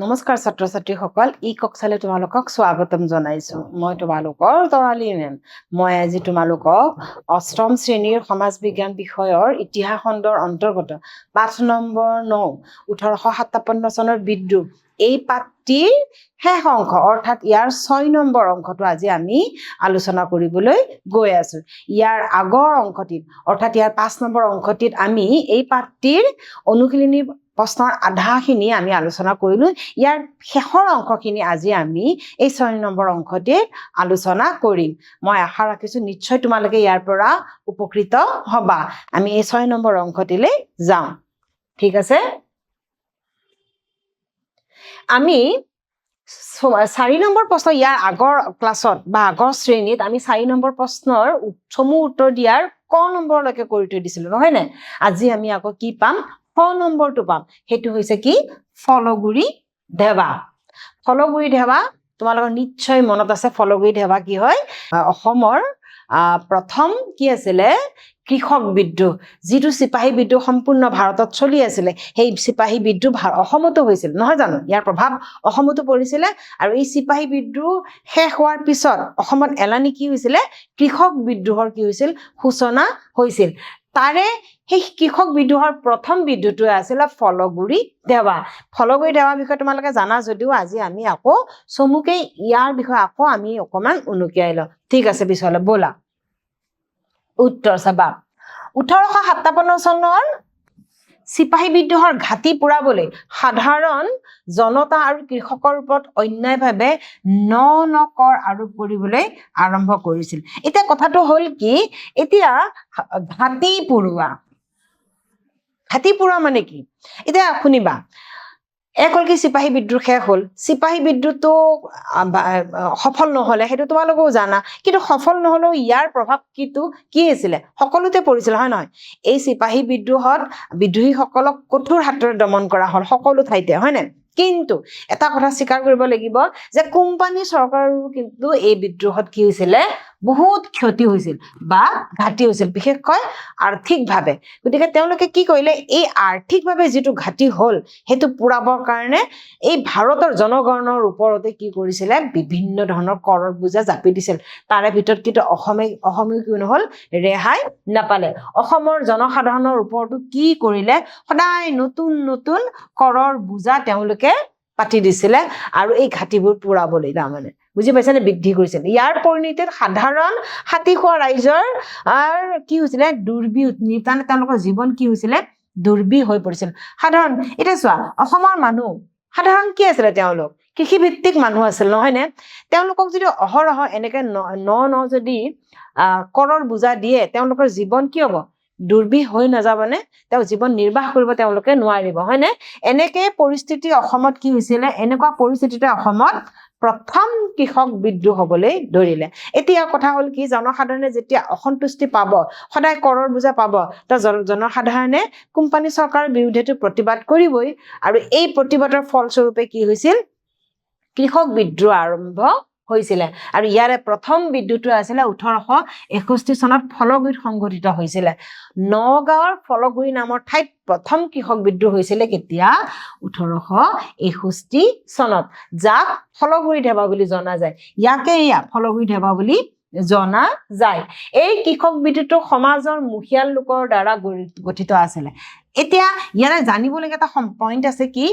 নমস্কাৰ ছাত্ৰ ছাত্ৰীসকল ই কক্সালে তোমালোকক স্বাগতম জনাইছো মই তোমালোকৰ তৰালী মেম মই আজি তোমালোকক অষ্টম শ্ৰেণীৰ সমাজ বিজ্ঞান বিষয়ৰ ইতিহাস খণ্ডৰ অন্তৰ্গত পাঠ নম্বৰ 9 1857 চনৰ বিদ্ৰোহ এই পাঠটিৰ শেষ অংশ অৰ্থাৎ ইয়াৰ 6 নম্বৰ অংশটো আজি আমি আলোচনা কৰিবলৈ গৈ আছো ইয়াৰ আগৰ অংশটিত অৰ্থাৎ ইয়াৰ 5 নম্বৰ অংশটিত আমি এই পাঠটিৰ অনুশীলনী প্ৰশ্নৰ আধাখিনি আমি আলোচনা কৰিলো ইয়াৰ শেষৰ অংশখিনি আজি আমি এই 6 নম্বৰ অংশতে আলোচনা কৰিম মই আশা ৰাখিছো নিশ্চয় তোমালোকে ইয়াৰ পৰা উপকৃত হবা আমি এই 6 নম্বৰ অংশটিলে যাম ঠিক আছে আমি 4 নম্বৰ প্ৰশ্ন ইয়াৰ আগৰ ক্লাছত বা আগৰ শ্ৰেণীত আমি 4 নম্বৰ প্ৰশ্নৰ চমু উত্তৰ দিয়াৰ ক নম্বৰলৈকে কৰি থৈ দিছিলো নহয় নে আজি আমি আকৌ কি পাম ক নম্বৰটো পাম হেতু হৈছে কি ফলগুৰি ধেৱা তোমালোকৰ নিশ্চয় মনত আছে ফলগুৰি ধেৱা কি হয় অসমৰ প্ৰথম কি আছিলে কৃষক বিদ্ৰোহ যিটো সিপাহী বিদ্ৰোহ সম্পূৰ্ণ ভাৰতত চলি আছিল সেই সিপাহী বিদ্ৰোহ অসমতো হৈছিল নহয় জানো ইয়াৰ প্ৰভাৱ অসমতো পৰিছিল আৰু এই সিপাহী বিদ্ৰোহ শেষ হোৱাৰ পিছত অসমত এলানি কি হৈছিল কৃষক বিদ্ৰোহৰ কি হৈছিল সূচনা হৈছিল তাৰে সেই কৃষক বিদ্ৰোহৰ প্ৰথম বিদ্ৰোহটো আছিল ফলগুৰি ধেৱা বিষয়ে তোমালোকে জানা যদিও আজি আমি আকৌ চমুকে ইয়াৰ বিষয়ে আকৌ আমি অকমান উনুকিয়াই লওঁ ঠিক আছে বিছলে বলা উত্তৰ চাবা 1857 চনৰ সিপাহী বিদ্ৰোহৰ ঘাটি পুৰাবলৈ সাধাৰণ জনতা আৰু কৃষকৰ ওপৰত অন্যায়ভাৱে ন কৰ আৰোপ কৰিবলৈ আৰম্ভ কৰিছিল এতিয়া কথাটো হ'ল কি এতিয়া ঘাটি পুৰোৱা মানে কি এতিয়া শুনিবা একল কি সিপাহী বিদ্ৰোহ শেষ হ'ল সিপাহী বিদ্ৰোহটো সফল নহলে হেতু তোমালোকেও জানা কিন্তু সফল নহলেও ইয়াৰ প্ৰভাৱ কি আছিল সকলোতে পৰিছিল হয় নহয় এই সিপাহী বিদ্ৰোহত বিদ্ৰোহীসকলক কঠোৰ হাতেৰে দমন কৰা হ'ল সকলো ঠাইতে হয় না কিন্তু এটা কথা স্বীকাৰ কৰিব লাগিব যে কোম্পানী চৰকাৰৰো কিন্তু এই বিদ্ৰোহত কি হৈছিল বহুত ক্ষতি হৈছিল বা ঘাটি হৈছিল বিশেষকৈ আৰ্থিকভাৱে গতিকে তেওঁলোকে কি কৰিলে এই আৰ্থিকভাৱে যেটো ঘাটি হ'ল হেতু পুৰাবৰ কাৰণে এই ভাৰতৰ জনগণৰ ওপৰতে কি কৰিছিল বিভিন্ন ধৰণৰ কৰৰ বুজা জাপি দিছিল তাৰে ভিতৰত কিন্তু অসমে কি নহল ৰেহাই নাপালে অসমৰ জনসাধাৰণৰ ওপৰতো কি কৰিলে সদায় নতুন কৰৰ বুজা তেওঁলোকে পাতি দিছিল আৰু এই ঘাটিবোৰ পুৰাবলৈ তাৰমানে বুজি পাইছানে বৃদ্ধি কৰিছিল ইয়াৰ পৰিণতিত সাধাৰণ হাতী খোৱা ৰাইজৰ কি হৈছিল দুৰ্বিহ নিতানে তেওঁলোকৰ জীৱন কি হৈছিল দুৰ্বিহ হৈ পৰিছিল সাধাৰণ এটা চোৱা অসমৰ মানুহ সাধাৰণ কি আছিল তেওঁলোক কৃষি ভিত্তিক মানুহ আছিল নহয় নে তেওঁলোকক যদি অহৰহ এনেকে যদি কৰৰ বুজা দিয়ে তেওঁলোকৰ জীৱন কি হ'ব দুৰ্বিহ হৈ নাযাবনে তেওঁ জীৱন নিৰ্বাহ কৰিব তেওঁলোকে নোৱাৰিব হয় নে এনেকে পৰিস্থিতি অসমত কি হৈছিল এনেকুৱা পৰিস্থিতিতে অসমত প্ৰথম কৃষক বিদ্ৰোহ হ'বলৈ ধৰিলে এতিয়া কথা হ'ল কি জনসাধাৰণে যেতিয়া অসন্তুষ্টি পাব সদায় কৰৰ বুজা পাব তা জনসাধাৰণে কোম্পানী চৰকাৰৰ বিৰুদ্ধে প্ৰতিবাদ কৰিবই আৰু এই প্ৰতিবাদৰ ফলস্বৰূপে কি হৈছিল কৃষক বিদ্ৰোহ আৰম্ভ হৈছিল আৰু ইয়াৰে প্ৰথম বিদ্ৰোহটো আছিল 1861 চনত ফলগুৰিত সংঘটিত হৈছিল নগাঁৱৰ ফলগুৰি নামৰ ঠাইত প্ৰথম কৃষক বিদ্ৰোহ হৈছিল কেতিয়া 1861 চনত যাক ফলগুৰি ধেৱা বুলি জনা যায় ইয়াকে ফলগুৰি ধেৱা বুলি জনা যায় এই কৃষক বিদ্ৰোহটো সমাজৰ মুখিয়াল লোকৰ দ্বাৰা গঠিত আছিল এতিয়া ইয়াৰে জানিবলগীয়া এটা পইণ্ট আছে কি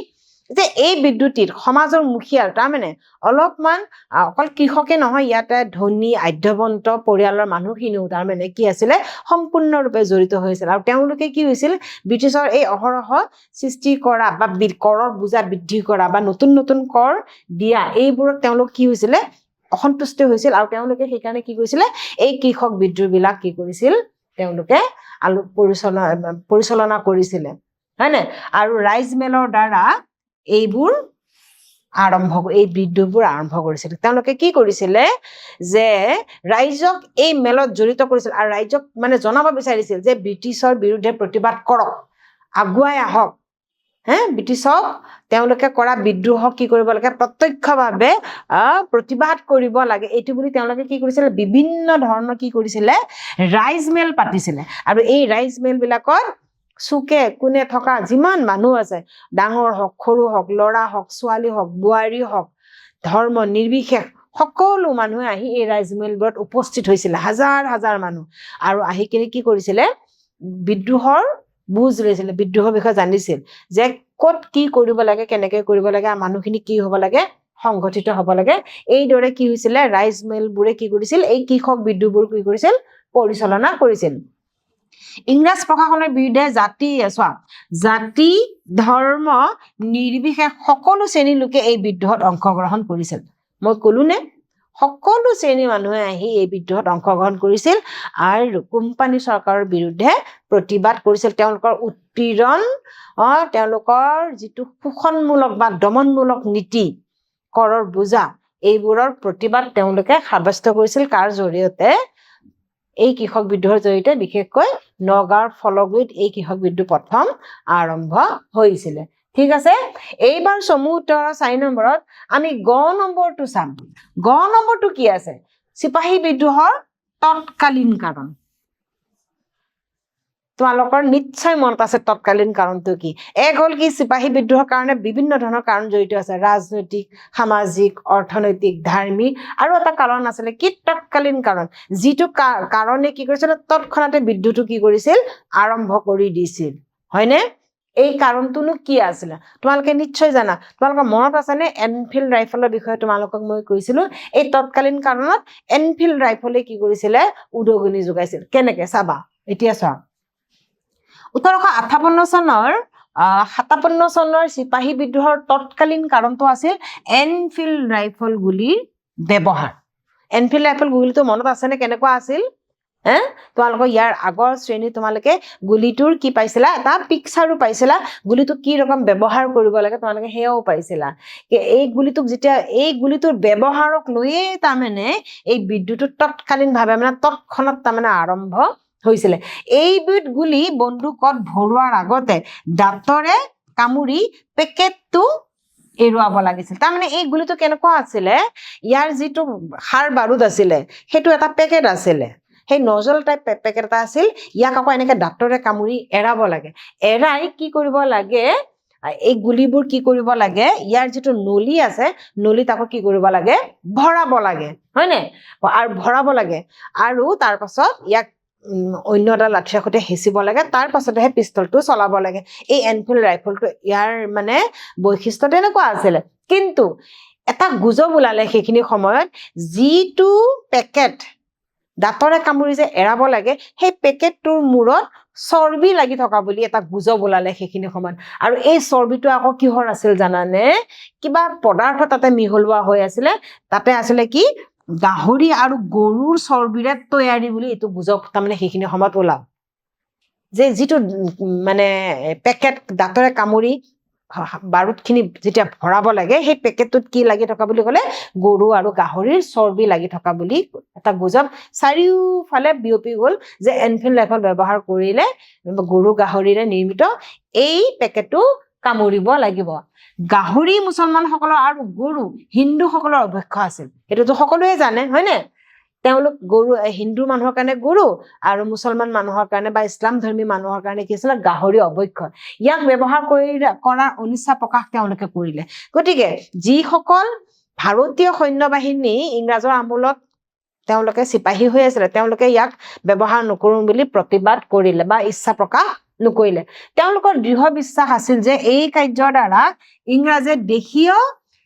যে এই বিদ্ৰোহটিত সমাজৰ মুখিয়াল তাৰমানে অলপমান অকল কৃষকে নহয় ইয়াতে ধনী আধ্যবন্ত পৰিয়ালৰ মানুহখিনিও তাৰমানে কি আছিলে সম্পূৰ্ণৰূপে জড়িত হৈছিল আৰু তেওঁলোকে কি হৈছিল ব্ৰিটিছৰ এই অহৰহ সৃষ্টি কৰা বা কৰৰ বুজা বৃদ্ধি কৰা বা নতুন কৰ দিয়া এইবোৰত তেওঁলোক কি হৈছিল অসন্তুষ্ট হৈছিল আৰু তেওঁলোকে সেইকাৰণে কি কৰিছিল এই কৃষক বিদ্ৰোহবিলাক কি কৰিছিল তেওঁলোকে পৰিচালনা কৰিছিল হয়নে আৰু ৰাইজ মেলৰ দ্বাৰা এইবোৰ এই বিদ্ৰোহবোৰ আৰম্ভ কৰিছিল তেওঁলোকে কি কৰিছিল যে ৰাইজক এই মেলত জড়িত কৰিছিল আৰু ৰাইজক মানে জনাব বিচাৰিছিল যে ব্ৰিটিছৰ বিৰুদ্ধে প্ৰতিবাদ কৰক আগুৱাই আহক ব্ৰিটিছক তেওঁলোকে কৰা বিদ্ৰোহক কি কৰিব লাগে প্ৰত্যক্ষভাৱে প্ৰতিবাদ কৰিব লাগে এইটো বুলি তেওঁলোকে কি কৰিছিল বিভিন্ন ধৰণৰ কি কৰিছিল ৰাইজ মেল পাতিছিল আৰু এই ৰাইজ মেল বিলাকত চুকে কোণে থকা যিমান মানুহ আছে, ডাঙৰ হওক সৰু হওক, ল'ৰা হওক ছোৱালী হওক বোৱাৰী হওক, ধৰ্ম নিৰ্বিশেষ সকলো মানুহে আহি এই ৰাইজমেলবোৰত উপস্থিত হৈছিলে, হাজাৰ হাজাৰ মানুহ। আৰু আহি কিনে কি কৰিছিলে, বিদ্ৰোহৰ বুজ লৈছিলে, বিদ্ৰোহৰ বিষয়ে জানিছিল যে ক'ত কি কৰিব লাগে, কেনেকে কৰিব লাগে, মানুহখিনি কি হ'ব লাগে, সংগঠিত হ'ব লাগে। এইদৰে কি হৈছিলে, ৰাইজমেলবোৰে কি কৰিছিল, এই কৃষক বিদ্ৰোহবোৰ কি কৰিছিল, পৰিচালনা কৰিছিল। ইংৰাজ প্ৰশাসনৰ বিৰুদ্ধে জাতি ধৰ্ম নিৰ্বিশেষ সকলো শ্ৰেণীৰ লোকে এই বিদ্ৰোহত অংশগ্ৰহণ কৰিছিল। মই ক'লো নে, সকলো শ্ৰেণীৰ মানুহে আহি এই বিদ্ৰোহত অংশগ্ৰহণ কৰিছিল আৰু কোম্পানী চৰকাৰৰ বিৰুদ্ধে প্ৰতিবাদ কৰিছিল। তেওঁলোকৰ উৎপীড়ন, তেওঁলোকৰ যিটো শোষণমূলক বা দমনমূলক নীতি, কৰৰ বোজা, এইবোৰৰ প্ৰতিবাদ তেওঁলোকে সাব্যস্ত কৰিছিল। কাৰ জৰিয়তে, এই কৃষক বিদ্ৰোহৰ জৰিয়তে। বিশেষকৈ নগাঁৱৰ ফলগুৰিত এই কৃষক বিদ্ৰোহ প্ৰথম আৰম্ভ হৈছিলে। ঠিক আছে, এইবাৰ চমু উত্তৰৰ 4 নম্বৰত আমি গ নম্বৰটো চাম। গ নম্বৰটো কি আছে, চিপাহী বিদ্ৰোহৰ তৎকালীন কাৰণ। তোমালোকৰ নিশ্চয় মনত আছে তৎকালীন কাৰণটো কি। এক হ'ল কি, চিপাহী বিদ্ৰোহৰ কাৰণে বিভিন্ন ধৰণৰ কাৰণ জড়িত আছে, ৰাজনৈতিক, সামাজিক, অৰ্থনৈতিক, ধাৰ্মিক। আৰু এটা কাৰণ আছিলে কি, তৎকালীন কাৰণ, যিটো কাৰণে কি কৰিছিল, তৎক্ষণাতে বিদ্ৰোহটো কি কৰিছিল, আৰম্ভ কৰি দিছিল, হয়নে? এই কাৰণটোনো কি আছিলে তোমালোকে নিশ্চয় জানা। তোমালোকৰ মনত আছেনে এনফিল্ড ৰাইফলৰ বিষয়ে তোমালোকক মই কৈছিলো। এই তৎকালীন কাৰণত এনফিল্ড ৰাইফলে কি কৰিছিলে, উদগনি যোগাইছিল। কেনেকে চাবা, এতিয়া চোৱা। 1857 চনৰ চিপাহী বিদ্ৰোহৰ তৎকালীন কাৰণটো আছিল এনফিল্ড ৰাইফল গুলিৰ ব্যৱহাৰ। এনফিল্ড ৰাইফল গুলিটো মনত আছেনে, কেনেকুৱা আছিল? তোমালোকৰ ইয়াৰ আগৰ শ্ৰেণী তোমালোকে গুলিটোৰ কি পাইছিলা, এটা পিকচাৰো পাইছিলা, গুলিটো কি ৰকম ব্যৱহাৰ কৰিব লাগে তোমালোকে সেয়াও পাইছিলা। এই গুলিটোক যেতিয়া, এই গুলিটোৰ ব্যৱহাৰক লৈয়ে তাৰমানে এই বিদ্ৰোহটো তৎকালীনভাৱে মানে তৎক্ষণত তাৰমানে আৰম্ভ হৈছিলে। এইবিধ গুলি বন্দুকত ভৰোৱাৰ আগতে দাঁতৰে কামুৰি পেকেটটো এৰুৱাব লাগিছিল। তাৰমানে এই গুলিটো কেনেকুৱা আছিলে, ইয়াৰ যিটো সাৰ বাৰুদ আছিলে সেইটো এটা পেকেট আছিলে, সেই নজল টাইপ পেকেট এটা আছিল। ইয়াক আকৌ এনেকে দাঁতৰে কামুৰি এৰাব লাগে। এৰাই কি কৰিব লাগে, এই গুলিবোৰ কি কৰিব লাগে, ইয়াৰ যিটো নলী আছে, নলীত আকৌ কি কৰিব লাগে, ভৰাব লাগে, হয়নে? আৰু ভৰাব লাগে, আৰু তাৰ পাছত ইয়াক অন্য এটা লাঠিৰ সৈতে হেঁচিব লাগে, তাৰ পাছতেহে পিষ্টলটো চলাব লাগে। এই এনফিল্ড ৰাইফলটো ইয়াৰ মানে বৈশিষ্ট্য তেনেকুৱা আছিলে। কিন্তু এটা গুজব ওলালে সেইখিনি সময়ত, যিটো পেকেট দাঁতৰে কামুৰি যে এৰাব লাগে, সেই পেকেটটোৰ মূৰত চৰ্বি লাগি থকা বুলি এটা গুজব ওলালে সেইখিনি সময়ত। আৰু এই চৰ্বিটো আকৌ কিহৰ আছিল জানানে, কিবা পদাৰ্থ তাতে মিহলোৱা হৈ আছিলে। তাতে আছিলে কি, গাহৰি আৰু গৰুৰ চৰ্বিৰে তৈয়াৰী বুলি এইটো গুজব তাৰমানে সেইখিনি সময়ত ওলাল। যে যিটো মানে পেকেট দাঁতৰে কামুৰি বাৰুদখিনি যেতিয়া ভৰাব লাগে, সেই পেকেটটোত কি লাগি থকা বুলি ক'লে, গৰু আৰু গাহৰিৰ চৰ্বি লাগি থকা বুলি এটা গুজব চাৰিওফালে বিয়পি গ'ল যে এনফিল্ড ৰাইফল ব্যৱহাৰ কৰিলে গৰু গাহৰিৰে নিৰ্মিত এই পেকেটটো কামুৰিব লাগিব। গাহৰি মুছলমানসকলৰ আৰু গৰু হিন্দুসকলৰ অভক্ষ্য আছিল, সেইটোতো সকলোৱে জানে, হয়নে? তেওঁলোক গৰু, হিন্দু মানুহৰ কাৰণে গৰু আৰু মুছলমান মানুহৰ কাৰণে বা ইছলাম ধৰ্মী মানুহৰ কাৰণে কি আছিলে, গাহৰি অভক্ষ্য। ইয়াক ব্যৱহাৰ কৰাৰ অনিচ্ছা প্ৰকাশ তেওঁলোকে কৰিলে। গতিকে যিসকল ভাৰতীয় সৈন্যবাহিনী ইংৰাজৰ আমোলত তেওঁলোকে চিপাহী হৈ আছিলে, তেওঁলোকে ইয়াক ব্যৱহাৰ নকৰোঁ বুলি প্ৰতিবাদ কৰিলে বা ইচ্ছা প্ৰকাশ নকৰিলে। তেওঁলোকৰ দৃঢ় বিশ্বাস আছিল যে এই কাৰ্যৰ দ্বাৰা ইংৰাজে দেশীয়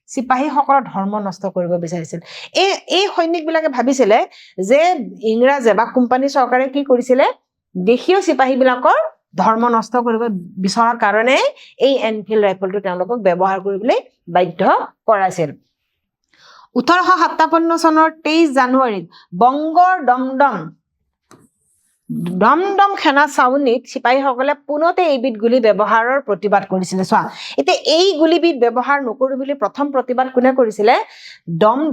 চিপাহীসকলৰ ধৰ্ম নষ্ট কৰিব বিচাৰিছিল। এই সৈনিকবিলাকে ভাবিছিলে যে ইংৰাজে বা কোম্পানী চৰকাৰে কি কৰিছিলে, দেশীয় চিপাহীবিলাকৰ ধৰ্ম নষ্ট কৰিব বিচৰাৰ কাৰণে এই এনফিল্ড ৰাইফলটো তেওঁলোকক ব্যৱহাৰ কৰিবলৈ বাধ্য কৰাইছিল। 1857 চনৰ 23 জানুৱাৰীত বংগৰ দমদম সেনা চাউনীত চিপাহীসকলে পুনতে এইবিধ গুলি ব্যৱহাৰৰ প্ৰতিবাদ কৰিছিলে। চোৱা, এতিয়া এই গুলিবিধ ব্যৱহাৰ নকৰোঁ বুলি প্ৰথম প্ৰতিবাদ কোনে কৰিছিলে,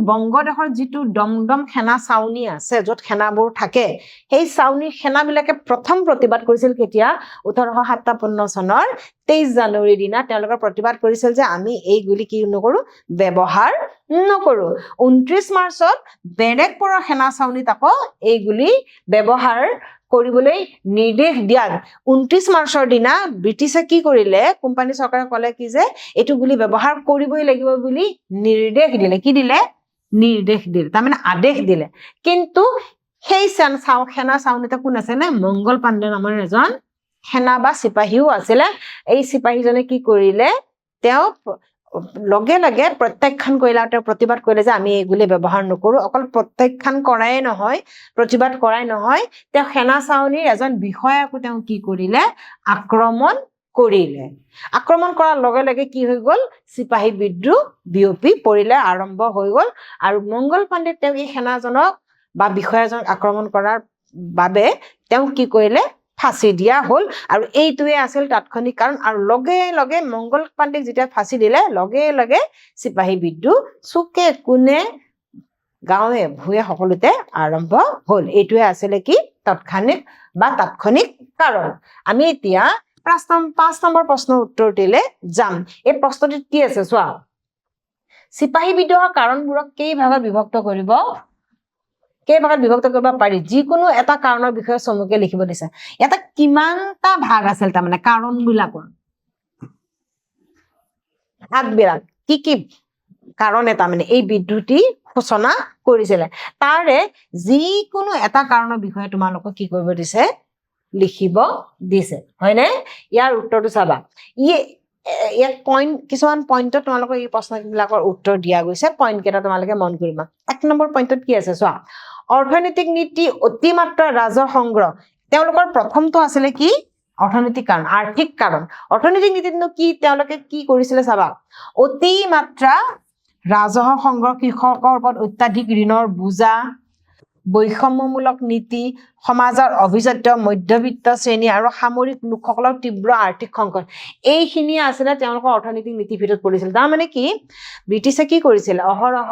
বংগদেশৰ যিটো দমদম সেনা চাউনী আছে, য'ত সেনাবোৰ থাকে, সেই চাউনীৰ সেনাবিলাকে প্ৰথম প্ৰতিবাদ কৰিছিল কেতিয়া, 1857 চনৰ 23 জানুৱাৰীৰ দিনা তেওঁলোকে প্ৰতিবাদ কৰিছিল যে আমি এই গুলি কি নকৰোঁ, ব্যৱহাৰ নকৰো 29 মাৰ্চত বেৰেকপুৰৰ সেনা চাউনীত আকৌ এইগুলি ব্যৱহাৰ কৰিবলৈ নিৰ্দেশ দিয়াত 29 মাৰ্চৰ দিনা ব্ৰিটিছে কি কৰিলে কোম্পানী চৰকাৰে ক'লে কি যে এইটো গুলি ব্যৱহাৰ কৰিবই লাগিব বুলি নিৰ্দেশ দিলে কি দিলে নিৰ্দেশ দিলে তাৰমানে আদেশ দিলে কিন্তু সেই সেনা চাউনীতে কোন আছে নে মংগল পাণ্ডে নামৰ এজন সেনা বা চিপাহীও আছিলে এই চিপাহীজনে কি কৰিলে তেওঁ লগে লগে প্ৰত্যাখ্যান কৰিলে আৰু তেওঁ প্ৰতিবাদ কৰিলে যে আমি এইগুলি ব্যৱহাৰ নকৰো অকল প্ৰত্যাখ্যান কৰাই নহয় প্ৰতিবাদ কৰাই নহয় তেওঁ সেনা চাউনীৰ এজন বিষয়াকো তেওঁ কি কৰিলে আক্ৰমণ কৰিলে আক্ৰমণ কৰাৰ লগে লগে কি হৈ গ'ল চিপাহী বিদ্ৰোহ বিয়পি পৰিলে আৰম্ভ হৈ গ'ল আৰু মংগল পাণ্ডে তেওঁ এই সেনাজনক বা বিষয়াজনক আক্ৰমণ কৰাৰ বাবে তেওঁ কি কৰিলে ফাঁসি দিয়া হল আৰু এইটোৱে আছিল তাৎক্ষণিক কাৰণ আৰু লগে লগে মংগল পাণ্ডেক যেতিয়া ফাঁসি দিলে লগে লগে চিপাহী বিদ্ৰোহ চুকে কোণে গাঁৱে ভূঞে সকলোতে আৰম্ভ হল এইটোৱে আছিল কি তাৎক্ষণিক কাৰণ আমি এতিয়া 5 নম্বৰ প্ৰশ্নৰ উত্তৰটিলে যাম এই প্ৰশ্নটিত কি আছে চোৱা চিপাহী বিদ্ৰোহৰ কাৰণবোৰক কেইভাগত বিভক্ত কৰিব পাৰি যিকোনো এটা কাৰণৰ বিষয়ে চমুকে লিখিব দিছে এটা কিমানটা ভাগ আছিল তাৰমানে কাৰণবিলাকৰ আগবিলাক কি কাৰণ এটা মানে এই বিদ্ৰোহটি সূচনা কৰিছিলে তাৰে যিকোনো এটা কাৰণৰ বিষয়ে তোমালোকক কি কৰিব দিছে লিখিব দিছে হয়নে ইয়াৰ উত্তৰটো চাবা ইয়াক কিছুমান পইণ্টত তোমালোকক এই প্ৰশ্নবিলাকৰ উত্তৰ দিয়া গৈছে পইণ্ট কেইটা তোমালোকে মন কৰিবা 1 নম্বৰ পইণ্টত কি আছে চোৱা অৰ্থনৈতিক নীতি অতিমাত্ৰা ৰাজহ সংগ্ৰহ তেওঁলোকৰ প্ৰথমটো আছিল কি অৰ্থনৈতিক কাৰণ আৰ্থিক কাৰণ অৰ্থনৈতিক নীতিতনো কি তেওঁলোকে কি কৰিছিলে চাবা অতিমাত্ৰা ৰাজহ সংগ্ৰহ কৃষকৰ ওপৰত অত্যাধিক ঋণৰ বোজা বৈষম্যমূলক নীতি সমাজৰ অভিজাত মধ্যবিত্ত শ্ৰেণী আৰু সামৰিক লোকসকলৰ তীব্ৰ আৰ্থিক সংকট এইখিনি আছিল তেওঁলোকৰ অৰ্থনৈতিক নীতিৰ ভিতৰত পৰিছিল তাৰ মানে কি ব্ৰিটিছে কি কৰিছিল অহৰহ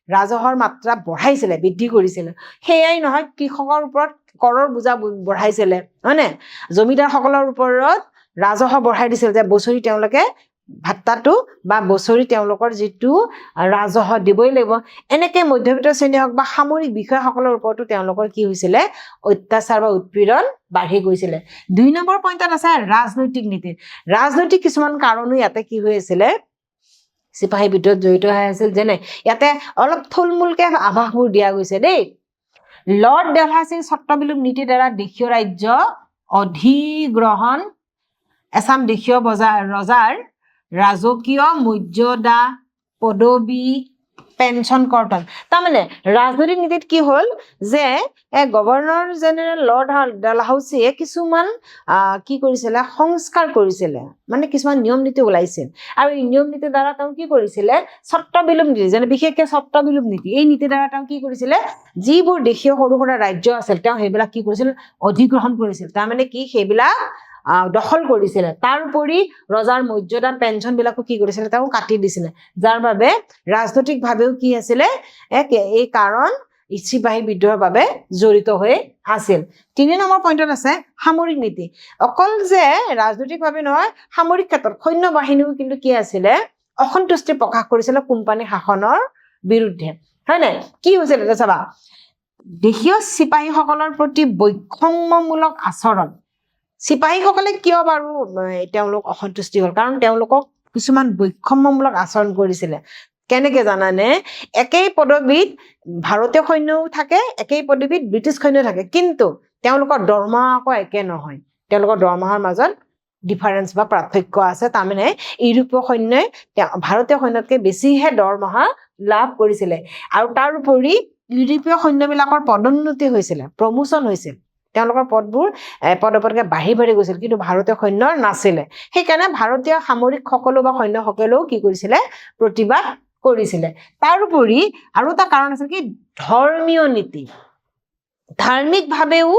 ৰাজহৰ মাত্ৰা বঢ়াইছিলে বৃদ্ধি কৰিছিলে হেয়াই নহয় কৃষকৰ ওপৰত কৰৰ বোজা বঢ়াইছিলে হয়নে জমিদাৰসকলৰ ওপৰত ৰাজহ বঢ়াই দিছিল যে বছৰি তেওঁলোকে ভাত্তাটো বা বছৰি তেওঁলোকৰ যেটো ৰাজহ দিবই লাগিব এনেকে মধ্যবিত্ত শ্ৰেণী হক বা সামৰিক বিষয়সকলৰ ওপৰতো তেওঁলোকৰ কি হৈছিলে অত্যাচাৰ বা উৎপীড়ন বাঢ়ি গৈছিলে 2 নম্বৰ পইণ্টত আছে ৰাজনৈতিক কিছুমান কাৰণো ইয়াতে কি হৈ আছিল চিপাহী বিদ্ৰোহত জড়িত হৈ আছিল যেনে ইয়াতে অলপ থুলমূলকে আভাসবোৰ দিয়া গৈছে দেই লৰ্ড ডেলহাউসীৰ চট্টবিলোপ নীতিৰ দ্বাৰা দেশীয় ৰাজ্য অধিগ্ৰহণ এছাম দেশীয় ৰজাৰ ৰাজকীয় মৰ্যাদা পদবী পেনশন কৰ্তন তাৰমানে ৰাজনৈতিক নীতিত কি হল যে গভৰ্ণৰ জেনেৰেল লৰ্ড ডেলহাউসীয়ে কিছুমান কি কৰিছিলে সংস্কাৰ কৰিছিলে মানে কিছুমান নিয়ম নীতি ওলাইছিল আৰু এই নিয়ম নীতিৰ দ্বাৰা তেওঁ কি কৰিছিলে চট্টবিলোপ নীতি যেনে বিশেষকৈ চট্টবিলোপ নীতি এই নীতিৰ দ্বাৰা তেওঁ কি কৰিছিলে যিবোৰ দেশীয় সৰু সৰু ৰাজ্য আছিল তেওঁ সেইবিলাক কি কৰিছিল অধিগ্ৰহণ কৰিছিল তাৰমানে কি সেইবিলাক দখল কৰিছিলে তাৰ উপৰি ৰজাৰ মৰ্যাদা পেনশন বিলাকো কি কৰিছিলে তেওঁ কাটি দিছিলে যাৰ বাবে ৰাজনৈতিকভাৱেও কি আছিল এই কাৰণ চিপাহী বিদ্ৰোহৰ বাবে জড়িত হৈ আছিল 3 নম্বৰ পইণ্টত আছে সামৰিক নীতি অকল যে ৰাজনৈতিকভাৱে নহয় সামৰিক ক্ষেত্ৰত সৈন্য বাহিনীও কিন্তু কি আছিল অসন্তুষ্টি প্ৰকাশ কৰিছিল কোম্পানী শাসনৰ বিৰুদ্ধে হয় নাই কি হৈছিল এটা চাবা দেশীয় চিপাহীসকলৰ প্ৰতি বৈষম্যমূলক আচৰণ চিপাহীসকলে কিয় বাৰু তেওঁলোক অসন্তুষ্টি হল কাৰণ তেওঁলোকক কিছুমান বৈষম্যমূলক আচৰণ কৰিছিলে কেনেকে জানানে একেই পদবীত ভাৰতীয় সৈন্যও থাকে একেই পদবীত ব্ৰিটিছ সৈন্যও থাকে কিন্তু তেওঁলোকৰ দৰমহা আকৌ একে নহয় তেওঁলোকৰ দৰমহাৰ মাজত ডিফাৰেন্স বা পাৰ্থক্য আছে তাৰমানে ইউৰোপীয় সৈন্যই ভাৰতীয় সৈন্যতকৈ বেছিহে দৰমহা লাভ কৰিছিলে আৰু তাৰ উপৰি ইউৰোপীয় সৈন্যবিলাকৰ পদোন্নতি হৈছিল প্ৰমোচন হৈছিল তেওঁলোকৰ পদবোৰ পদপদকে বাঢ়ি গৈছিল কিন্তু ভাৰতীয় সৈন্যৰ নাছিলে সেইকাৰণে ভাৰতীয় সামৰিক সকলো বা সৈন্য সকলেও কি কৰিছিলে প্ৰতিবাদ কৰিছিলে তাৰ উপৰি আৰু এটা কাৰণ আছিল কি ধৰ্মীয় নীতি ধাৰ্মিকভাৱেও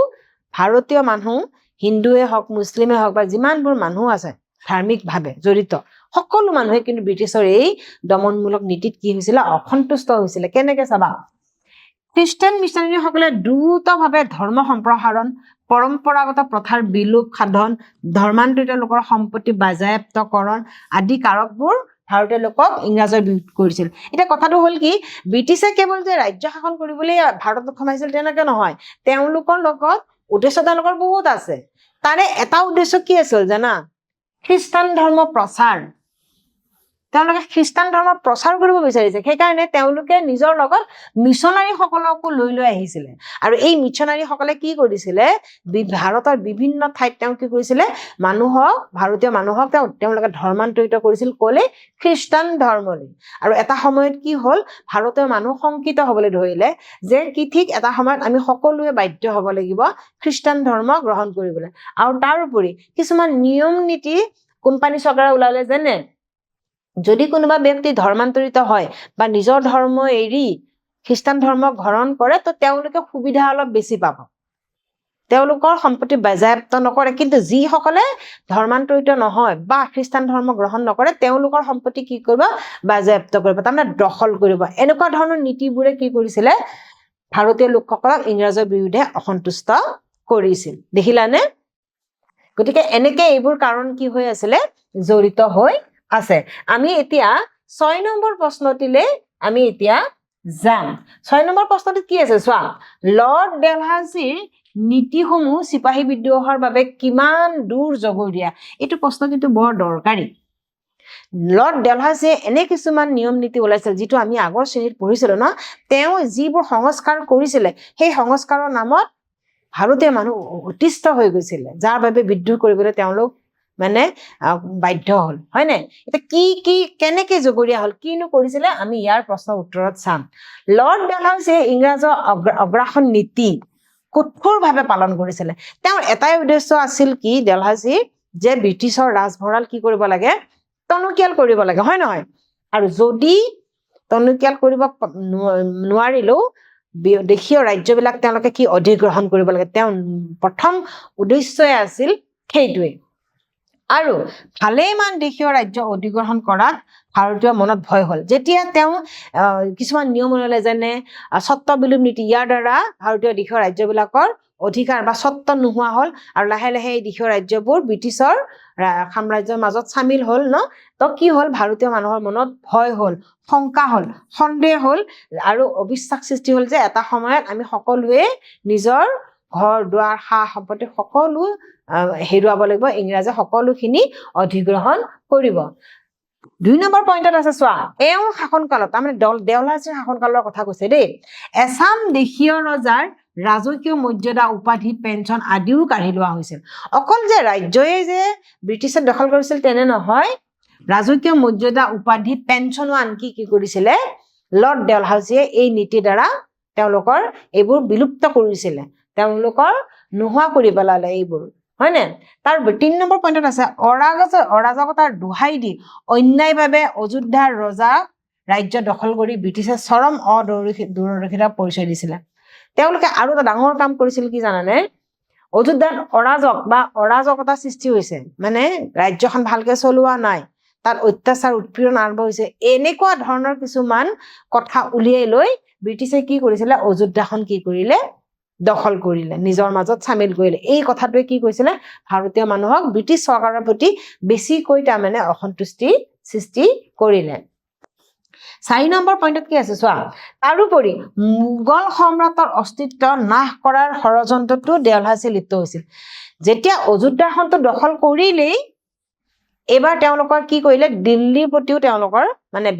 ভাৰতীয় মানুহ হিন্দুৱে হওক মুছলিমে হওক বা যিমানবোৰ মানুহ আছে ধাৰ্মিকভাৱে জড়িত সকলো মানুহে কিন্তু ব্ৰিটিছৰ এই দমনমূলক নীতিত কি হৈছিলে অসন্তুষ্ট হৈছিলে কেনেকে চাবা খ্ৰীষ্টান মিছনাৰীসকলে দ্ৰুতভাৱে ধৰ্ম সম্প্ৰসাৰণ পৰম্পৰাগত প্ৰথাৰ বিলোপ সাধন ধৰ্মান্তৰিত লোকৰ সম্পত্তি বাজেয়াপ্তকৰণ আদি কাৰকবোৰ ভাৰতীয় লোকক ইংৰাজৰ বিৰোধ কৰিছিল এটা কথাটো হ'ল কি ব্ৰিটিছে কেৱল যে ৰাজ্য শাসন কৰিবলৈ ভাৰতত সোমাইছিল তেনেকে নহয় তেওঁলোকৰ লগত উদ্দেশ্য তেওঁলোকৰ বহুত আছে তাৰে এটা উদ্দেশ্য কি আছিল জানা খ্ৰীষ্টান ধৰ্ম প্ৰচাৰ তেওঁলোকে খ্ৰীষ্টান ধৰ্ম প্ৰচাৰ কৰিব বিচাৰিছে সেইকাৰণে তেওঁলোকে নিজৰ লগত মিছনাৰী সকলকো লৈ আহিছিলে আৰু এই মিছনাৰী সকলে কি কৰিছিলে ভাৰতৰ বিভিন্ন ঠাইত তেওঁ কি কৰিছিলে মানুহক ভাৰতীয় মানুহক তেওঁলোকে ধৰ্মান্তৰিত কৰিছিল ক'লে খ্ৰীষ্টান ধৰ্মলৈ আৰু এটা সময়ত কি হ'ল ভাৰতীয় মানুহ শংকিত হ'বলৈ ধৰিলে যে কি ঠিক এটা সময়ত আমি সকলোৱে বাধ্য হ'ব লাগিব খ্ৰীষ্টান ধৰ্ম গ্ৰহণ কৰিবলৈ আৰু তাৰ উপৰি কিছুমান নিয়ম নীতি কোম্পানী চৰকাৰে ওলালে যেনে যদি কোনোবা ব্যক্তি ধৰ্মান্তৰিত হয় বা নিজৰ ধৰ্ম এৰি খ্ৰীষ্টান ধৰ্ম গ্ৰহণ কৰে তো তেওঁলোকে সুবিধা অলপ বেছি পাব তেওঁলোকৰ সম্পত্তি বাজেয়াপ্ত নকৰে কিন্তু যিসকলে ধৰ্মান্তৰিত নহয় বা খ্ৰীষ্টান ধৰ্ম গ্ৰহণ নকৰে তেওঁলোকৰ সম্পত্তি কি কৰিব বাজেয়াপ্ত কৰিব তাৰমানে দখল কৰিব এনেকুৱা ধৰণৰ নীতিবোৰে কি কৰিছিলে ভাৰতীয় লোকসকলক ইংৰাজৰ বিৰুদ্ধে অসন্তুষ্ট কৰিছিল দেখিলানে গতিকে এনেকে এইবোৰ কাৰণ কি হৈ আছিলে জড়িত হৈ আছে আমি এতিয়া 6 নম্বৰ প্ৰশ্নটিলে আমি এতিয়া যাম 6 নম্বৰ প্ৰশ্নটো কি আছে চোৱা লৰ্ড ডেলহাউছিৰ নীতিসমূহ সিপাহী বিদ্ৰোহৰ বাবে কিমান দূৰ জগৰীয়া এইটো প্ৰশ্ন কিন্তু বৰ দৰকাৰী লৰ্ড ডেলহাউছিয়ে এনে কিছুমান নিয়ম নীতি ওলাইছিল যেটো আমি আগৰ শ্ৰেণীত পঢ়িছিলো ন তেওঁ যিবোৰ সংস্কাৰ কৰিছিলে সেই সংস্কাৰৰ নামত ভাৰতীয় মানুহ অতিষ্ঠ হৈ গৈছিল যাৰ বাবে বিদ্ৰোহ কৰিবলৈ তেওঁলোক মানে বাধ্য হল হয় নাই এটা কি কেনেকে জগৰীয়া হল কিনো কৰিছিলে আমি ইয়াৰ প্ৰশ্নৰ উত্তৰত চাম লৰ্ড ডেলহাউছিয়ে ইংৰাজৰ অগ্ৰাসন নীতি কঠোৰভাৱে পালন কৰিছিলে তেওঁৰ এটাই উদ্দেশ্য আছিল কি ডেলহাউছি যে ব্ৰিটিছৰ ৰাজভঁৰাল কি কৰিব লাগে টনকিয়াল কৰিব লাগে হয় নহয় আৰু যদি টনকিয়াল কৰিব নোৱাৰিলেও দেশীয় ৰাজ্যবিলাক তেওঁলোকে কি অধিগ্ৰহণ কৰিব লাগে তেওঁ প্ৰথম উদ্দেশ্যই আছিল সেইটোৱে আৰু ভালেমান দেশীয় ৰাজ্য অধিগ্ৰহণ কৰাত ভাৰতীয় মনত ভয় হ'ল যেতিয়া তেওঁ কিছুমান নিয়ম ওলালে যেনে স্বত্ব বিলোপ নীতি ইয়াৰ দ্বাৰা ভাৰতীয় দেশীয় ৰাজ্যবিলাকৰ অধিকাৰ বা স্বত্ব নোহোৱা হ'ল আৰু লাহে লাহে এই দেশীয় ৰাজ্যবোৰ ব্ৰিটিছৰ সাম্ৰাজ্যৰ মাজত চামিল হ'ল ন তো কি হ'ল ভাৰতীয় মানুহৰ মনত ভয় হ'ল শংকা হ'ল সন্দেহ হ'ল আৰু অবিশ্বাস সৃষ্টি হ'ল যে এটা সময়ত আমি সকলোৱে নিজৰ ঘৰ দুৱাৰ সা সম্পত্তি সকলো হেৰুৱাব লাগিব ইংৰাজে সকলোখিনি অধিগ্ৰহণ কৰিব 2 নম্বৰ পইণ্টত আছে চোৱা এওঁৰ শাসনকালত তাৰমানে ডেলহাউছিৰ শাসনকালৰ কথা কৈছে দেই এছাম দেশীয় ৰজাৰ ৰাজকীয় মৰ্যাদা উপাধি পেঞ্চন আদিও কাঢ়ি লোৱা হৈছিল অকল যে ৰাজ্যই যে ব্ৰিটিছে দখল কৰিছিল তেনে নহয় ৰাজকীয় মৰ্যাদা উপাধি পেঞ্চনো আনকি কি কৰিছিলে লৰ্ড ডেলহাউছিয়ে এই নীতিৰ দ্বাৰা তেওঁলোকৰ এইবোৰ বিলুপ্ত কৰিছিলে তেওঁলোকৰ নোহোৱা কৰি পেলালে এইবোৰ হয় না তাৰ 3 নম্বৰ পইণ্টত আছে অৰাজকতাৰ দোহাই দি অন্যায়ভাৱে অযোধ্যাৰ ৰজা ৰাজ্য দখল কৰি ব্ৰিটিছে চৰম অদূৰদৰ্শিতাৰ পৰিচয় দিছিলে তেওঁলোকে আৰু এটা ডাঙৰ কাম কৰিছিল কি জানানে অযোধ্যাত অৰাজকতা সৃষ্টি হৈছে মানে ৰাজ্যখন ভালকে চলোৱা নাই তাত অত্যাচাৰ উৎপীড়ন আৰম্ভ হৈছে এনেকুৱা ধৰণৰ কিছুমান কথা উলিয়াই লৈ ব্ৰিটিছে কি কৰিছিলে অযোধ্যাখন কি কৰিলে দখল কৰিলে নিজৰ মাজত চামিল কৰিলে এই কথাটোৱে কি কৈছিলে ভাৰতীয় মানুহক ব্ৰিটিছ চৰকাৰৰ প্ৰতি বেছিকৈ তাৰমানে অসন্তুষ্টি সৃষ্টি কৰিলে 4 নম্বৰ পইণ্টত কি আছে চোৱা তাৰোপৰি মোগল সম্ৰাটৰ অস্তিত্ব নাশ কৰাৰ ষড়যন্ত্ৰটো ডেলহাউছি লিপ্ত হৈছিল যেতিয়া অযোধ্যাখনটো দখল কৰিলেই এবাৰ তেওঁলোকৰ কি কৰিলে দিল্লীৰ প্ৰতিও তেওঁলোকৰ মানে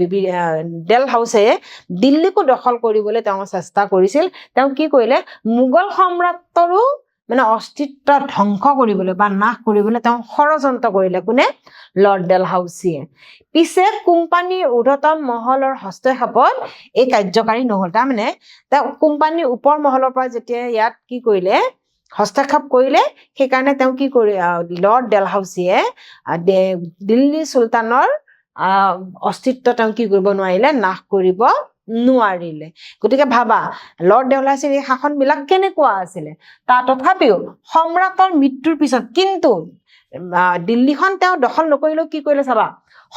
ডেলহাউছিয়ে দিল্লীকো দখল কৰিবলৈ তেওঁ চেষ্টা কৰিছিল তেওঁ কি কৰিলে মোগল সম্ৰাটৰো মানে অস্তিত্ব ধ্বংস কৰিবলৈ বা নাশ কৰিবলৈ তেওঁ ষড়যন্ত্ৰ কৰিলে কোনে লৰ্ড ডেলহাউছিয়ে পিছে কোম্পানীৰ ঊৰ্ধ্বতম মহলৰ হস্তক্ষেপত এই কাৰ্যকাৰী নহল তাৰমানে তেওঁ কোম্পানীৰ ওপৰ মহলৰ পৰা যেতিয়া ইয়াত কি কৰিলে হস্তক্ষেপ কৰিলে সেইকাৰণে তেওঁ কি কৰি লৰ্ড ডেলহাউছিয়ে দিল্লী সুলতানৰ অস্তিত্ব তেওঁ কি কৰিব নোৱাৰিলে নাশ কৰিব নোৱাৰিলে গতিকে ভাবা লৰ্ড ডেলহাউছিৰ এই শাসনবিলাক কেনেকুৱা আছিলে তথাপিও সম্ৰাটৰ মৃত্যুৰ পিছত কিন্তু দিল্লীখন তেওঁ দখল নকৰিলেও কি কৰিলে চাবা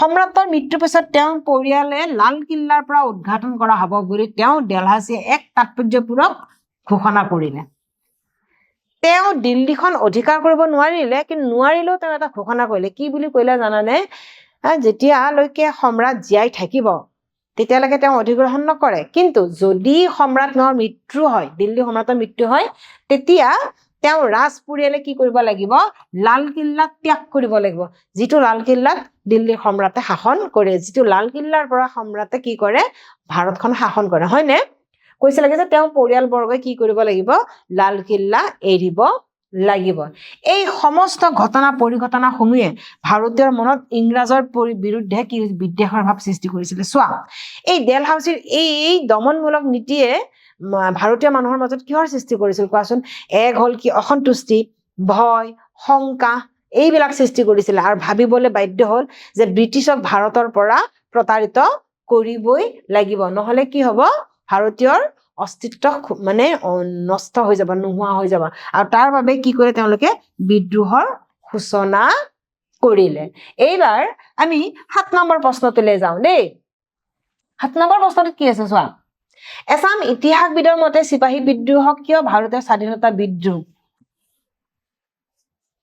সম্ৰাটৰ মৃত্যুৰ পিছত তেওঁ পৰিয়ালে লালকিল্লাৰ পৰা উদ্ঘাটন কৰা হ'ব বুলি তেওঁ ডেলহাউছিয়ে এক তাৎপৰ্যপূৰ্ণ ঘোষণা কৰিলে তেওঁ দিল্লীখন অধিকাৰ কৰিব নোৱাৰিলে কিন্তু নোৱাৰিলেও তেওঁ এটা ঘোষণা কৰিলে কি বুলি কৈলে জানানে যেতিয়ালৈকে সম্ৰাট জীয়াই থাকিব তেতিয়ালৈকে তেওঁ অধিগ্ৰহণ নকৰে কিন্তু যদি সম্ৰাটৰ মৃত্যু হয় দিল্লী সম্ৰাটৰ মৃত্যু হয় তেতিয়া তেওঁ ৰাজ পৰিয়ালে কি কৰিব লাগিব লালকিল্লা ত্যাগ কৰিব লাগিব যিটো লালকিল্লাত দিল্লীৰ সম্ৰাটে শাসন কৰে যিটো লালকিল্লাৰ পৰা সম্ৰাটে কি কৰে ভাৰতখন শাসন কৰে হয়নে কৈছে লাগে যে তেওঁ পৰিয়ালবৰ্গই কি কৰিব লাগিব লালকিল্লা এৰিব লাগিব এই সমস্ত ঘটনা পৰিঘটনা সমূহে ভাৰতীয়ৰ মনত ইংৰাজৰ বিৰুদ্ধে কি বিদ্বেষৰ ভাৱ সৃষ্টি কৰিছিল চোৱা এই ডেলহাউচিৰ এই দমনমূলক নীতিয়ে ভাৰতীয় মানুহৰ মাজত কিহৰ সৃষ্টি কৰিছিল কোৱাচোন এক হল কি অসন্তুষ্টি ভয় শংকা এইবিলাক সৃষ্টি কৰিছিল আৰু ভাবিবলৈ বাধ্য হল যে ব্ৰিটিছক ভাৰতৰ পৰা প্ৰতাৰিত কৰিবই লাগিব নহলে কি হ'ব ভাৰতীয়ৰ অস্তিত্ব মানে নষ্ট হৈ যাব নোহোৱা হৈ যাব আৰু তাৰ বাবে কি কৰে তেওঁলোকে বিদ্ৰোহৰ সূচনা কৰিলে এইবাৰ আমি 7 নম্বৰ প্ৰশ্নটোলৈ যাওঁ দেই 7 নম্বৰ প্ৰশ্নটো কি আছে চোৱা এছাম ইতিহাসবিদৰ মতে চিপাহী বিদ্ৰোহক কিয় ভাৰতীয় স্বাধীনতা বিদ্ৰোহ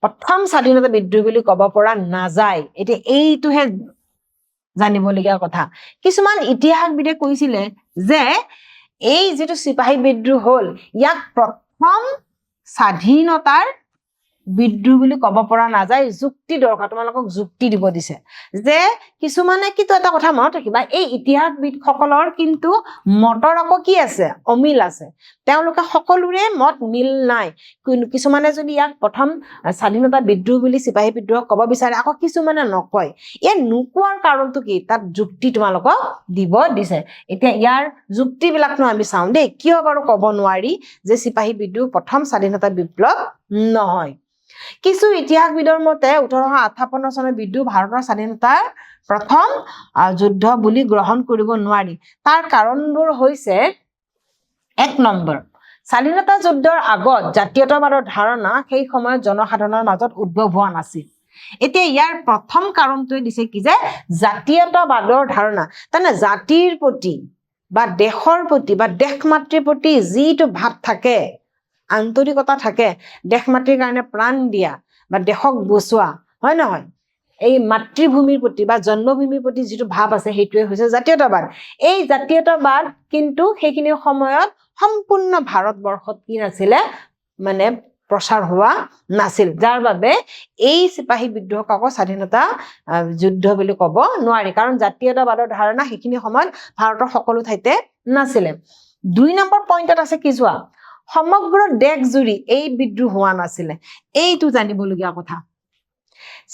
প্ৰথম স্বাধীনতা বিদ্ৰোহ বুলি ক'ব পৰা নাযায় এতিয়া এইটোহে জানিবলগীয়া কথা কিছুমান ইতিহাসবিদে কৈছিলে যে এই যেটো চিপাহী বিদ্ৰোহ হল ইয়াক প্ৰথম স্বাধীনতাৰ বিদ্ৰোহ বুলি ক'ব পৰা নাযায় যুক্তি দৰকাৰ তোমালোকক যুক্তি দিব দিছে যে কিছুমানে কিন্তু এটা কথা মনত ৰাখিবা এই ইতিহাসবিদ সকলৰ কিন্তু মতৰ আকৌ কি আছে অমিল আছে তেওঁলোকে সকলোৰে মত মিল নাই কিছুমানে যদি ইয়াক প্ৰথম স্বাধীনতা বিদ্ৰোহ বুলি চিপাহী বিদ্ৰোহ ক'ব বিচাৰে আকৌ কিছুমানে নকয় এই নোকোৱাৰ কাৰণটো কি তাত যুক্তি তোমালোকক দিব দিছে এতিয়া ইয়াৰ যুক্তিবিলাকনো আমি চাওঁ দেই কিয় বাৰু ক'ব নোৱাৰি যে চিপাহী বিদ্ৰোহ প্ৰথম স্বাধীনতা বিপ্লৱ নহয় কিছু ইতিহাসবিদৰ মতে 1858 চনৰ বিদ্ৰোহ ভাৰতৰ স্বাধীনতাৰ প্ৰথম যুদ্ধ বুলি গ্ৰহণ কৰিব নোৱাৰি তাৰ কাৰণবোৰ হৈছে 1 নম্বৰ স্বাধীনতা যুদ্ধৰ আগত জাতীয়তাবাদৰ ধাৰণা সেই সময়ত জনসাধাৰণৰ মাজত উদ্ভৱ হোৱা নাছিল এতিয়া ইয়াৰ প্ৰথম কাৰণটোৱে দিছে কি যে জাতীয়তাবাদৰ ধাৰণা মানে জাতিৰ প্ৰতি বা দেশৰ প্ৰতি বা দেশ মাতৃৰ প্ৰতি যিটো ভাৱ থাকে আন্তৰিকতা থাকে দেশ মাতৃৰ কাৰণে প্ৰাণ দিয়া বা দেশক বচোৱা হয় নহয় এই মাতৃভূমিৰ প্ৰতি বা জন্মভূমিৰ প্ৰতি যিটো ভাৱ আছে সেইটোৱে হৈছে জাতীয়তাবাদ এই জাতীয়তাবাদ কিন্তু সেইখিনি সময়ত সম্পূৰ্ণ ভাৰতবৰ্ষত কি নাছিলে মানে প্ৰচাৰ হোৱা নাছিল যাৰ বাবে এই চিপাহী বিদ্ৰোহক আকৌ স্বাধীনতা যুদ্ধ বুলি ক'ব নোৱাৰি কাৰণ জাতীয়তাবাদৰ ধাৰণা সেইখিনি সময়ত ভাৰতৰ সকলো ঠাইতে নাছিলে 2 নম্বৰ পইণ্টত আছে কি যোৱা সমগ্ৰ দেশ জুৰি এই বিদ্ৰোহ হোৱা নাছিলে এইটো জানিবলগীয়া কথা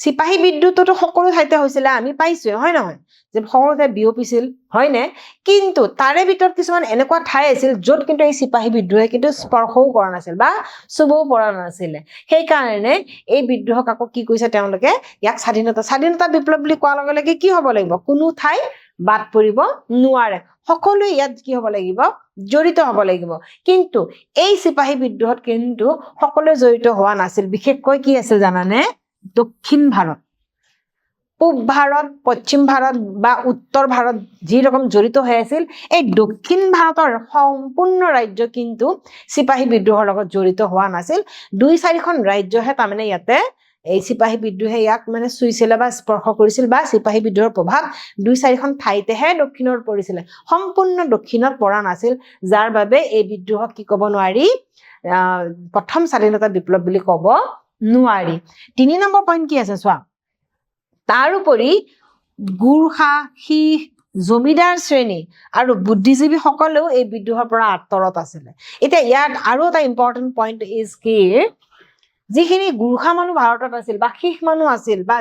চিপাহী বিদ্ৰোহটো সকলো ঠাইতে হৈছিল আমি পাইছো হয় নহয় যে সকলোতে বিয়পিছিল হয়নে কিন্তু তাৰে ভিতৰত কিছুমান এনেকুৱা ঠাই আছিল য'ত কিন্তু এই চিপাহী বিদ্ৰোহে কিন্তু স্পৰ্শও কৰা নাছিল বা চুবও পৰা নাছিল সেই কাৰণে এই বিদ্ৰোহক আকৌ কি কৈছে তেওঁলোকে ইয়াক স্বাধীনতা বিপ্লৱ বুলি কোৱাৰ লগে লগে কি হ'ব লাগিব কোনো ঠাই বাদ পৰিব নোৱাৰে সকলো ইয়াত কি হ'ব লাগিব জড়িত হ'ব লাগিব কিন্তু এই চিপাহী বিদ্ৰোহত কিন্তু সকলো জড়িত হোৱা নাছিল বিশেষকৈ কি আছিল জানানে দক্ষিণ ভাৰত পূব ভাৰত পশ্চিম ভাৰত বা উত্তৰ ভাৰত যি ৰকম জড়িত হৈ আছিল এই দক্ষিণ ভাৰতৰ সম্পূৰ্ণ ৰাজ্য কিন্তু চিপাহী বিদ্ৰোহৰ লগত জড়িত হোৱা নাছিল 2-4খন ৰাজ্যহে তাৰমানে ইয়াতে এই চিপাহী বিদ্ৰোহে ইয়াক মানে চুইছিল বা স্পৰ্শ কৰিছিল বা চিপাহী বিদ্ৰোহৰ প্ৰভাৱ 2-4খন ঠাইতেহে দক্ষিণৰ পৰিছিল সম্পূৰ্ণ দক্ষিণত পৰা নাছিল যাৰ বাবে এই বিদ্ৰোহক কি ক'ব নোৱাৰি প্ৰথম স্বাধীনতা বিপ্লৱ বুলি ক'ব নোৱাৰি 3 নম্বৰ পইণ্ট কি আছে চোৱা তাৰ উপৰি গুৰখা শিখ জমিদাৰ শ্ৰেণী আৰু বুদ্ধিজীৱী সকলেও এই বিদ্ৰোহৰ পৰা আঁতৰত আছিল এতিয়া ইয়াত আৰু এটা ইম্পৰ্টেন্ট পইণ্ট ইজ কি যিখিনি গুৰখা মানুহ ভাৰতত আছিল বা শিখ মানুহ আছিল বা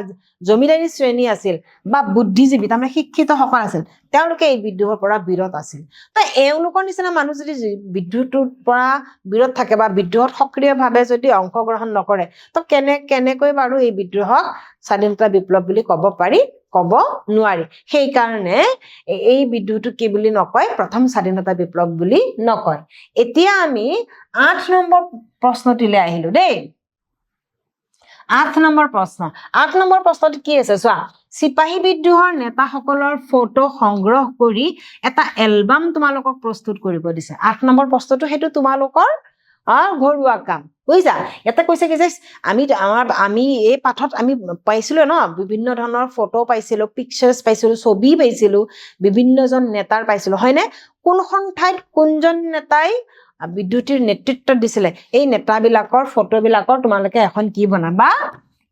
জমিদাৰী শ্ৰেণী আছিল বা বুদ্ধিজীৱী তাৰমানে শিক্ষিত সকল আছিল তেওঁলোকে এই বিদ্ৰোহৰ পৰা বিৰত আছিল তো এওঁলোকৰ নিচিনা মানুহ যদি বিদ্ৰোহটোৰ পৰা বিৰত থাকে বা বিদ্ৰোহত সক্ৰিয়ভাৱে যদি অংশগ্ৰহণ নকৰে তো কেনেকৈ বাৰু এই বিদ্ৰোহক স্বাধীনতা বিপ্লৱ বুলি ক'ব পাৰি ক'ব নোৱাৰি সেই কাৰণে এই বিদ্ৰোহটো কি বুলি নকয় প্ৰথম স্বাধীনতা বিপ্লৱ বুলি নকয় এতিয়া আমি 8 নম্বৰ প্ৰশ্নটিলৈ আহিলো দেই 8 নম্বৰ প্ৰশ্নটো কি আছে চোৱা চিপাহী বিদ্ৰোহৰ নেতাসকলৰ ফটো সংগ্ৰহ কৰি এটা এলবাম তোমালোকক প্ৰস্তুত কৰিব দিছে 8 নম্বৰ প্ৰশ্নটো হেতু তোমালোকৰ ঘৰুৱা কাম বুজিছা ইয়াতে কৈছে কি যে আমি এই পাঠত আমি পাইছিলো ন বিভিন্ন ধৰণৰ ফটো পাইছিলো পিকচাৰ্ছ পাইছিলো ছবি পাইছিলো বিভিন্নজন নেতাৰ পাইছিলো হয়নে কোনখন ঠাইত কোনজন নেতাই বিদ্যুতিৰ নেতৃত্ব দিছিলে এই নেতাবিলাকৰ ফটোবিলাকৰ তোমালোকে এখন কি বনাবা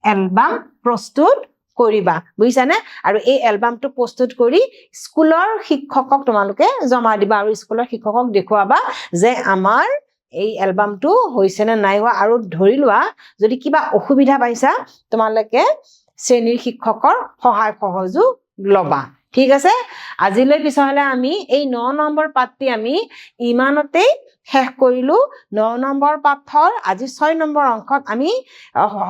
এলবাম প্ৰস্তুত কৰিবা বুজিছানে আৰু এই এলবামটো প্ৰস্তুত কৰি স্কুলৰ শিক্ষকক তোমালোকে জমা দিবা আৰু স্কুলৰ শিক্ষকক দেখুৱাবা যে আমাৰ এই এলবামটো হৈছে নে নাই হোৱা আৰু ধৰি লোৱা যদি কিবা অসুবিধা পাইছা তোমালোকে শ্ৰেণীৰ শিক্ষকৰ সহায় সহযোগ লবা ঠিক আছে আজিলৈ পিছলে আমি এই 9 নম্বৰ পাঠটি আমি ইমানতেই শেষ কৰিলো 9 নম্বৰ পাঠৰ আজি 6 নম্বৰ অংকত আমি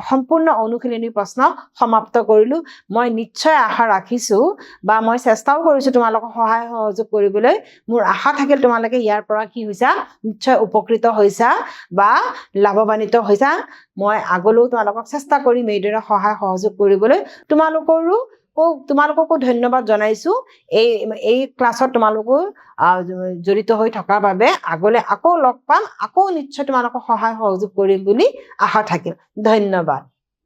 সম্পূৰ্ণ অনুশীলনী প্ৰশ্ন সমাপ্ত কৰিলো মই নিশ্চয় আশা ৰাখিছো বা মই চেষ্টাও কৰিছো তোমালোকক সহায় সহযোগ কৰিবলৈ মোৰ আশা থাকিল তোমালোকে ইয়াৰ পৰা কি হৈছা নিশ্চয় উপকৃত হৈছা বা লাভৱান্বিত হৈছা মই আগলৈও তোমালোকক চেষ্টা কৰিম এইদৰে সহায় সহযোগ কৰিবলৈ তোমালোককো ধন্যবাদ জনাইছো এই ক্লাছত তোমালোকো জড়িত হৈ থকাৰ বাবে আগলৈ আকৌ লগ পাম আকৌ নিশ্চয় তোমালোকক সহায় সহযোগ কৰিম বুলি আশা থাকিল ধন্যবাদ